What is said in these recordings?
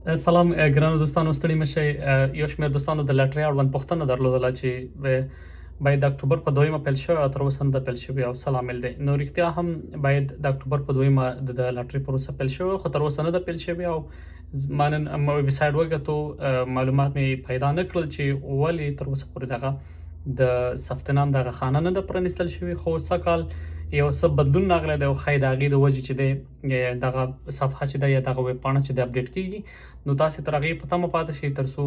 سلام ګرانو دوستانو، ستړي مشئ. یو شمېر دوستانو د لاټرۍ اړوند پوښتنه درلودله چې باید د اکتوبر په 2 پیل شوی او تر اوسه نه ده پیل شوی او څه لامل دی. نو رښتیا هم باید د اکتوبر په 2 د لاټرۍ پروسه پیل شوی، خو تر اوسه نه ده پیل شوی او ما نن ویبسایټ وکتو، معلومات مې پیدا نه کړل چې ولې تر اوسه پورې دغه د ثبت نام دغه خانه نه ده پرانیستل شوې. خو سږ یو څه بدلون راغلی دی او ښایي د هغې د وجې چې دی دغه صفحه چې ده یا دغه ویب پاڼه چې ده اپډیټ کېږي، نو تاسې تر هغې په تمه پاتې شئ تر څو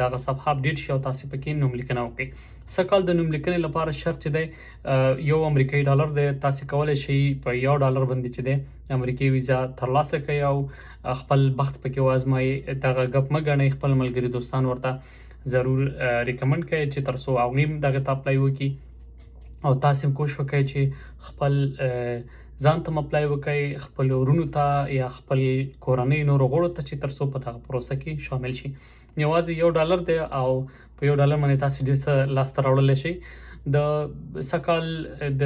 دغه صفحه اپډیټ شي او تاسې پکې نوملیکنه وکړئ. سږ د نوملیکنې لپاره شرط چې دی $1 دی. تاسې کولی شئ په $1 باندې چې دی امریکایي ویزا ترلاسه کړئ او خپل بخت پکې وازمایئ. دغه ګپ مه ګڼئ، خپل ملګري دوستان ورته ضرور ریکمنډ کړئ چې تر څو هغوی هم دغې ته اپلای وکړي او تاسې هم کوشش وکړئ چې خپل ځان ته اپلای وکړئ، خپل ورونو ته یا خپل کورنۍ نورو غړو ته چې تر څو په دغه پروسه کې شامل شي. یوازې $1 دی او په $1 باندې تاسې ډېر څه لاسته راوړلی شئ. د سږ کال د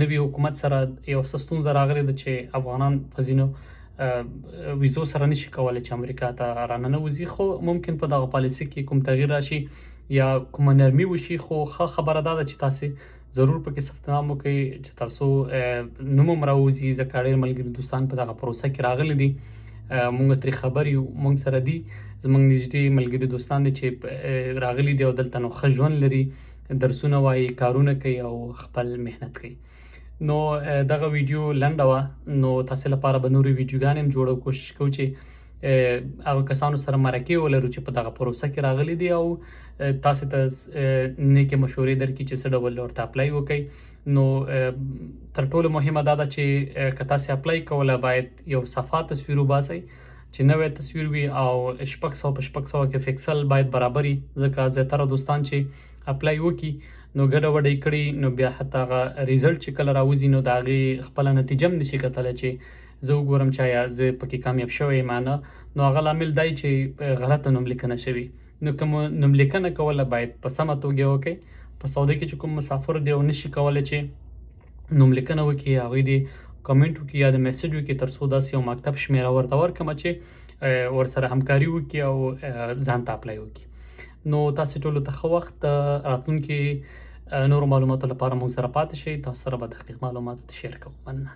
نوي حکومت سره یو څه ستونزه راغلې ده چې افغانان په ځینو ویزو سره نشي کولی چې امریکا ته راننوځي، خو ممکن په دغه پالیسي کې کوم تغییر راشي یا کومه نرمي وشي. خو ښه خبره دا ده چې تاسې ضرور پکې ثبت نام وکړئ چې تر څو نوم هم راوځي، ځکه ډېر ملګري دوستان په دغه پروسه کې راغلي دي. مونږ ترې خبر یو، مونږ سره دي، زموږ نږدې ملګري دوستان دي چې راغلي دي او دلته نو ښه ژوند لري، درسونه وایي، کارونه کوي او خپل محنت کوي. نو دغه ویډیو لنډه وه، نو تاسې لپاره به نورې ویډیوګانې هم جوړو. کوشش کوو چې هغه کسانو سره مرکې ولرو چې په دغه پروسه کې راغلي دي او تاسې ته نیکې مشورې درکړي چې څه ډول ورته اپلای وکړئ. نو تر ټولو مهمه دا ده چې که تاسې اپلای کوله باید یو صفا تصویر وباسئ چې نوی تصویر وي او 600 په 600 کې فکسل باید برابر وي، ځکه زیاتره دوستان چې اپلای وکړي نو ګډه وډه کړي نو بیا حتی هغه ریزلټ چې کله راوځي نو د هغې خپله نتیجه هم نشي کتلی چې زه وګورم چې آیا زه پکې کامیاب شوی یم نه. نو هغه لامل دی چې غلطه نوملیکنه شوي. نو که مو نوملیکنه کوله باید په سمه توګه وکړئ. په سعودي کې چې کوم مسافر دی او نشي کولی چې نوملیکنه وکړي، هغوی دې کمنټ وکړي یا د میسج وکړي تر څو داسې یو مکتب شمېره ورته ورکړمه چې ورسره همکاري وکړي او ځان ته اپلای وکړي. نو تاسې ټولو ته ښه وخت. راتلونکي نورو معلوماتو لپاره موږ سره پاتې شئ. تاسو سره به دقیق معلومات شیر کوو. مننه.